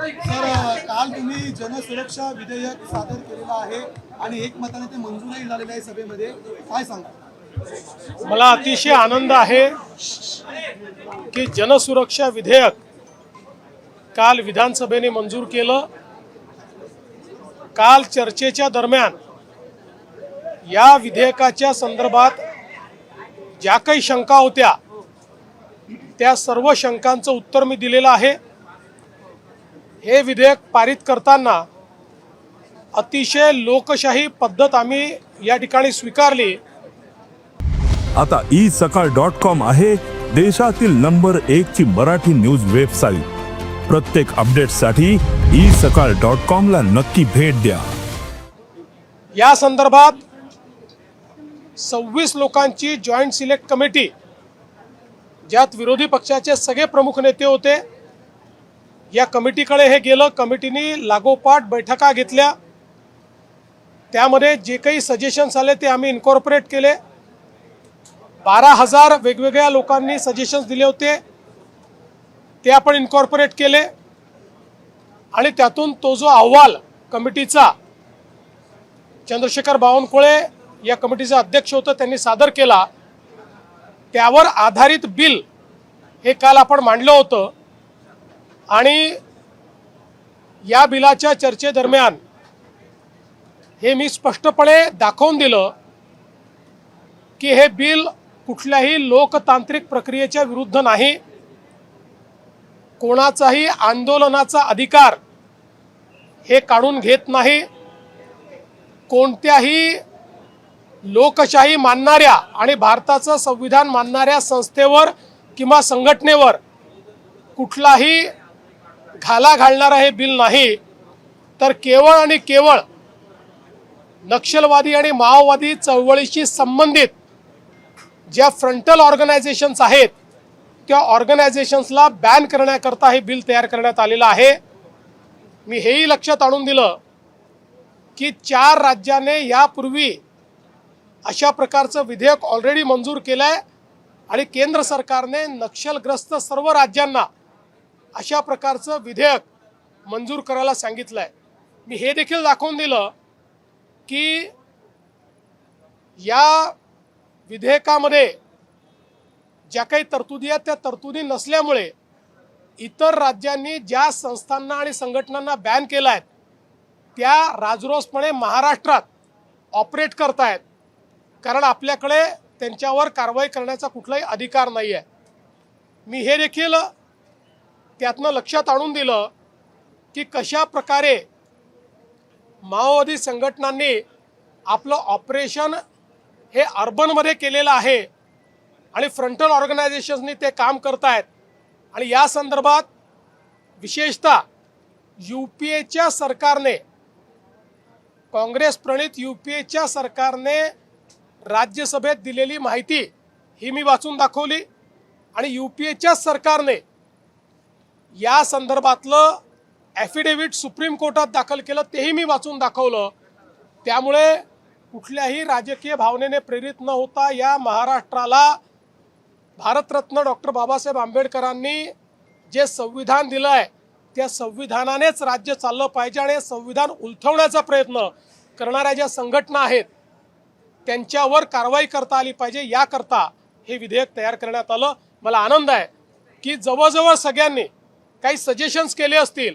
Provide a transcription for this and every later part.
Sir, काल तुम्ही जनसुरक्षा विधेयक सादर केलेलं आहे आणि एकमताने ते मंजूरही झालेलं आहे सभेमध्ये, काय सांगा? मला अतिशय आनंद आहे की जनसुरक्षा विधेयक काल विधानसभेने मंजूर केलं। काल चर्चेच्या दरम्यान या विधेयकाच्या संदर्भात ज्या काही शंका होत्या त्या सर्व शंकांचं उत्तर मी दिलेलं आहे। हे विधेयक पारित करताना अतिशय लोकशाही पद्धत आम्ही या ठिकाणी स्वीकारली। आता isakal.com आहे देशातील नंबर 1 ची मराठी न्यूज वेबसाईट। प्रत्येक अपडेटसाठी isakal.com ला नक्की भेट द्या। या संदर्भात 26 लोकांची जॉईंट सिलेक्ट कमिटी, ज्यात विरोधी पक्षाचे सगळे प्रमुख नेते होते, या कमिटीकडे हे गेलं। कमिटीने लागोपाठ बैठका घेतल्या, त्यामध्ये जे काही सजेशन्स आले ते आम्ही इन्कॉर्पोरेट केले। 12,000 वेगवेगळ्या लोकांनी सजेशन्स दिले होते, ते आपण इन्कॉर्पोरेट केले आणि त्यातून तो जो अहवाल कमिटीचा चंद्रशेखर बावनकुळे या कमिटीचा अध्यक्ष होता त्यांनी सादर केला, त्यावर आधारित बिल हे काल आपण मांडलं होतं। आणि या बिलाच्या चर्चेदरम्यान हे मी स्पष्टपणे दाखवून दिलं की हे बिल कुठल्याही लोकतांत्रिक प्रक्रियेच्या विरुद्ध नाही, कोणाचाही आंदोलनाचा अधिकार हे काढून घेत नाही, कोणत्याही लोकशाही मानणाऱ्या आणि भारताचं संविधान मानणाऱ्या संस्थेवर किंवा संघटनेवर कुठलाही घाला घालणारा हे बिल नाही, तर केवळ आणि केवळ नक्षलवादी आणि माओवादी चळवळीशी संबंधित ज्या फ्रंटल ऑर्गनायझेशन्स आहेत त्या ऑर्गनायझेशन्सला बॅन करण्याकरता हे बिल तयार करण्यात आलेलं आहे। मी हेही लक्षात आणून दिलं की 4 राज्यांनी यापूर्वी अशा प्रकारचं विधेयक ऑलरेडी मंजूर केलं आहे आणि केंद्र सरकारने नक्षलग्रस्त सर्व राज्यांना अशा प्रकारचं विधेयक मंजूर करायला सांगितलं आहे। मी हे देखील दाखवून दिलं की या विधेयकामध्ये ज्या काही तरतुदी आहेत त्या तरतुदी नसल्यामुळे इतर राज्यांनी ज्या संस्थांना आणि संघटनांना बॅन केलं आहे त्या राजरोसपणे महाराष्ट्रात ऑपरेट करतायत, कारण आपल्याकडे त्यांच्यावर कारवाई करण्याचा कुठलाही अधिकार नाही आहे। मी हे देखील त्यातनं लक्षात आणून दिलं की कशा प्रकारे माओवादी संघटनांनी आपलं ऑपरेशन हे अर्बनमध्ये केलेलं आहे आणि फ्रंटल ऑर्गनायझेशन्सनी ते काम करतायत। आणि या संदर्भात विशेषतः UPAच्या सरकारने, काँग्रेस प्रणित UPAच्या सरकारने राज्यसभेत दिलेली माहिती ही मी वाचून दाखवली आणि UPAच्या सरकारने या संदर्भातलं ॲफिडेव्हिट सुप्रीम कोर्टात दाखल केलं, तेही मी वाचून दाखवलं। त्यामुळे कुठल्याही राजकीय भावनेने प्रेरित न होता या महाराष्ट्राला भारतरत्न डॉक्टर बाबासाहेब आंबेडकरांनी जे संविधान दिलं आहे त्या संविधानानेच राज्य चाललं पाहिजे आणि संविधान उलथवण्याचा प्रयत्न करणाऱ्या ज्या संघटना आहेत त्यांच्यावर कारवाई करता आली पाहिजे, याकरता हे विधेयक तयार करण्यात आलं। मला आनंद आहे की जवळजवळ सगळ्यांनी काही सजेशन्स केले असतील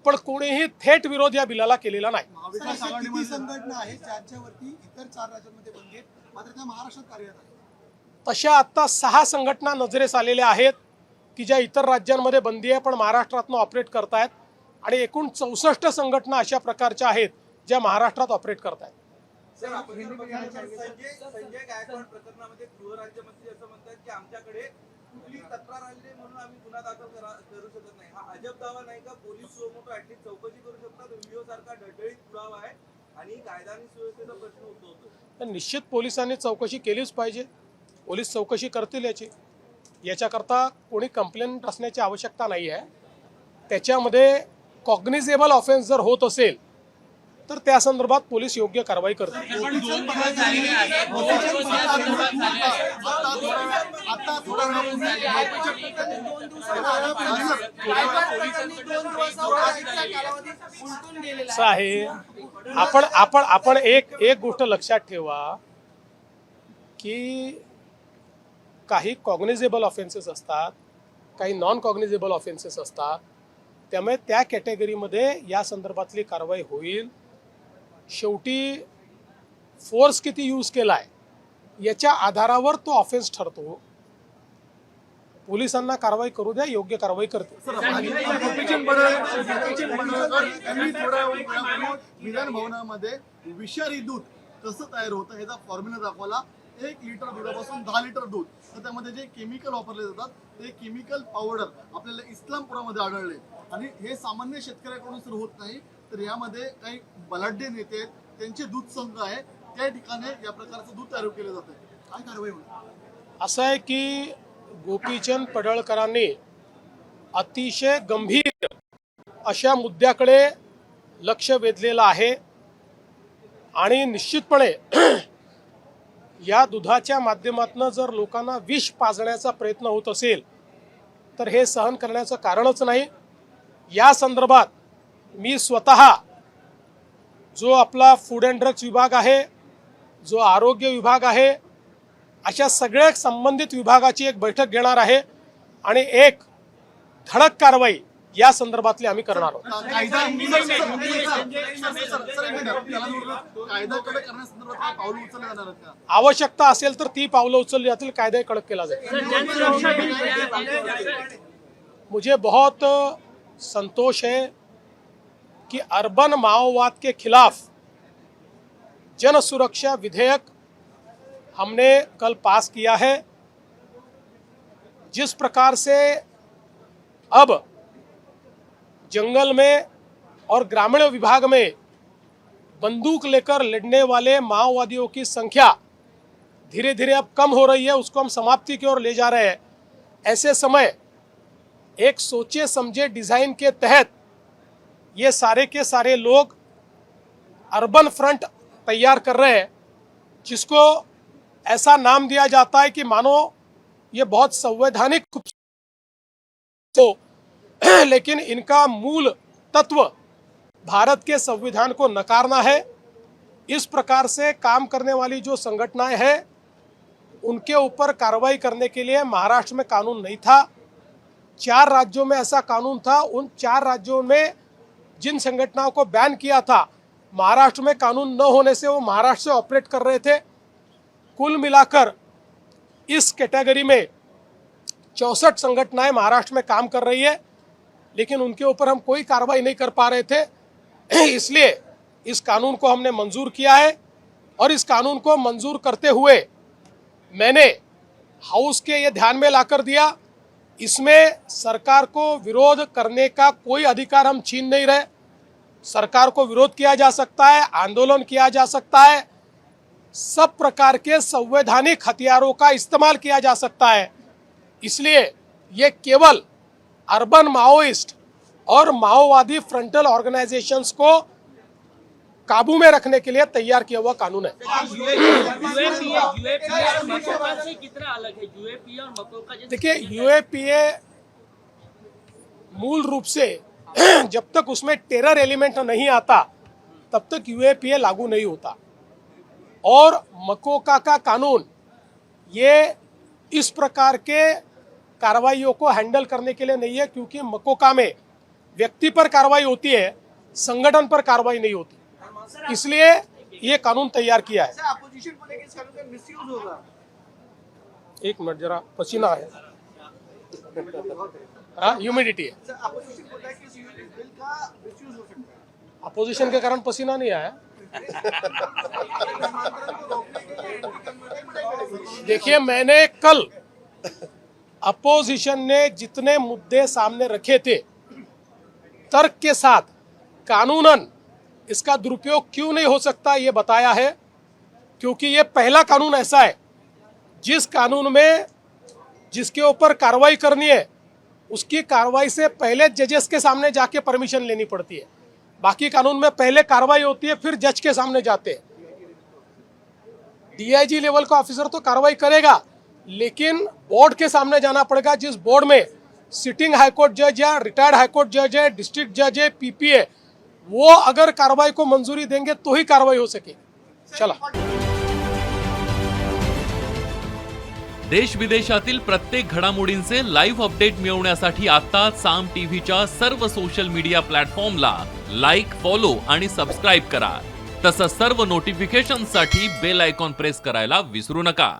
पण कोणीही थेट विरोध या बिलाला केलेला नाही। संघटना आहे ज्यांच्यावरती इतर 4 राज्यांमध्ये बंदी आहे, मात्र त्या महाराष्ट्रात कार्यरत आहेत? तशा आता 6 संघटना नजरेस आलेल्या आहेत की ज्या इतर राज्यांमध्ये बंदी आहे पण महाराष्ट्रातनं ऑपरेट करतायत आणि एकूण 64 संघटना अशा प्रकारच्या आहेत ज्या महाराष्ट्रात ऑपरेट करतायत। संजय गायकवाड प्रकरणामध्ये गृहराज्यमंत्री असं म्हणतात की आमच्याकडे कुठली तक्रार आली म्हणून आम्ही गुन्हा दाखल करू शकत नाही। हा अजब दावा नाही का? पोलीस सुमोटो ऍटलीस्ट चौकशी करू शकतात, व्हिडिओ सारखा डळडळीत पुरावा आहे आणि कायदा आणि सुव्यवस्थेचा प्रश्न उद्भवतो। निश्चित पोलिसांनी चौकशी केलीच पाहिजे, पोलीस चौकशी करतील याच्याकरता कोणी कंप्लेंट असण्याची आवश्यकता नाही आहे। त्याच्यामध्ये कॉग्निझेबल ऑफेन्स जर होत असेल तर त्या संदर्भात पोलीस योग्य कारवाई करतात। असं आहे, आपण एक गोष्ट लक्षात ठेवा की काही कॉग्निझेबल ऑफेन्सेस असतात, काही नॉन कॉग्निझेबल ऑफेन्सेस असतात. त्यामुळे त्या कॅटेगरीमध्ये या संदर्भातली कारवाई होईल. शेवटी फोर्स किती यूज केलाय याच्या आधारावर तो ऑफेन्स ठरतो. पोलिसांना कारवाई करू द्या, योग्य कारवाई करते. त्यांनी थोड्या वेळापूर्वी विधान भवनामध्ये विषारी दूध कसं तयार होतं ह्याचा फॉर्म्युला दाखवला. 1 लिटर दुधापासून 10 लिटर दूध, तर त्यामध्ये जे केमिकल वापरले जातात ते केमिकल पावडर आपल्याला इस्लामपुरामध्ये आढळले. आणि हे सामान्य शेतकऱ्याकडून सुरू होत नाही, तर यामध्ये काही बलाढ्य नेते आहेत, त्यांचे दूध संघ आहे, त्या ठिकाणी या प्रकारचं दूध तयार केलं जातं. काय कारवाई होईल? असं आहे की गोपीचंद पडळकरांनी अतिशय गंभीर अशा मुद्द्याकडे लक्ष वेधलेलं आहे आणि निश्चितपणे या दुधाच्या माध्यमातून जर लोकांना विष पाजण्याचा प्रयत्न होत असेल तर हे सहन करण्याचं कारणच नाही. या संदर्भात मी स्वतः जो आपला फूड अँड ड्रग्स विभाग आहे, जो आरोग्य विभाग आहे, अशा सगळ्या संबंधित विभागाची एक बैठक घेणार आहे आणि एक धडक कारवाई या संदर्भातली आम्ही करणार आहोत. कायदा कडक करण्यासंदर्भात पावलं उचलले जाणार आहेत का? आवश्यकता असेल तर ती पावलं उचलली जातील, कायदा कडक केला जाईल. मुझे बहुत संतोष है कि अर्बन माओवाद के खिलाफ जन सुरक्षा विधेयक हमने कल पास किया है. जिस प्रकार से अब जंगल में और ग्रामीण विभाग में बंदूक लेकर लड़ने वाले माओवादियों की संख्या धीरे धीरे अब कम हो रही है, उसको हम समाप्ति की ओर ले जा रहे हैं. ऐसे समय एक सोचे समझे डिजाइन के तहत ये सारे के सारे लोग अर्बन फ्रंट तैयार कर रहे हैं, जिसको ऐसा नाम दिया जाता है कि मानो ये बहुत संवैधानिक हो, लेकिन इनका मूल तत्व भारत के संविधान को नकारना है. इस प्रकार से काम करने वाली जो संगठनाएं हैं उनके ऊपर कार्रवाई करने के लिए महाराष्ट्र में कानून नहीं था. 4 राज्यों में ऐसा कानून था. उन 4 राज्यों में जिन संगठनों को बैन किया था, महाराष्ट्र में कानून न होने से वो महाराष्ट्र से ऑपरेट कर रहे थे. कुल मिलाकर इस कैटेगरी में 64 संगठनाएं महाराष्ट्र में काम कर रही है, लेकिन उनके ऊपर हम कोई कार्रवाई नहीं कर पा रहे थे. इसलिए इस कानून को हमने मंजूर किया है और इस कानून को मंजूर करते हुए मैंने हाउस के ये ध्यान में लाकर दिया, इसमें सरकार को विरोध करने का कोई अधिकार हम छीन नहीं रहे. सरकार को विरोध किया जा सकता है, आंदोलन किया जा सकता है, सब प्रकार के संवैधानिक हथियारों का इस्तेमाल किया जा सकता है. इसलिए ये केवल अर्बन माओइस्ट और माओवादी फ्रंटल ऑर्गेनाइजेशंस को काबू में रखने के लिए तैयार किया हुआ कानून है. देखिए, यूएपीए मूल रूप से जब तक उसमें टेरर एलिमेंट नहीं आता तब तक यूएपीए लागू नहीं होता. और मकोका का कानून ये इस प्रकार के कार्रवाइयों को हैंडल करने के लिए नहीं है, क्योंकि मकोका में व्यक्ति पर कार्रवाई होती है, संगठन पर कार्रवाई नहीं होती. इसलिए ये कानून तैयार किया है. अपोजिशन को लेकर इस कानून का मिसयूज होगा. एक मिनट, जरा पसीना है, हाँ, ह्यूमिडिटी है. अपोजिशन बोलता है कि इस बिल का मिसयूज हो सकता है. अपोजिशन के कारण पसीना नहीं आया. देखिए, मैंने कल अपोजिशन ने जितने मुद्दे सामने रखे थे, तर्क के साथ कानूनन इसका दुरुपयोग क्यों नहीं हो सकता ये बताया है. क्योंकि ये पहला कानून ऐसा है जिस कानून में जिसके ऊपर कार्रवाई करनी है उसकी कार्रवाई से पहले जजेस के सामने जाके परमिशन लेनी पड़ती है. बाकी कानून में पहले कार्रवाई होती है, फिर जज के सामने जाते हैं. डीआईजी लेवल का ऑफिसर तो कार्रवाई करेगा, लेकिन बोर्ड के सामने जाना पड़ेगा, जिस बोर्ड में सिटिंग हाईकोर्ट जज या रिटायर्ड हाईकोर्ट जज है, डिस्ट्रिक्ट जज है, पीपी है, वो अगर कार्रवाई को मंजूरी देंगे तो ही कार्रवाई हो सके। चला। देश विदेशातील प्रत्येक घडामोडींचे लाईव्ह अपडेट मिळवण्यासाठी आता साम टीव्हीच्या सर्व सोशल मीडिया प्लॅटफॉर्मला लाईक, फॉलो आणि सबस्क्राईब करा। तसंच सर्व नोटिफिकेशनसाठी बेल आयकॉन प्रेस करायला विसरू नका।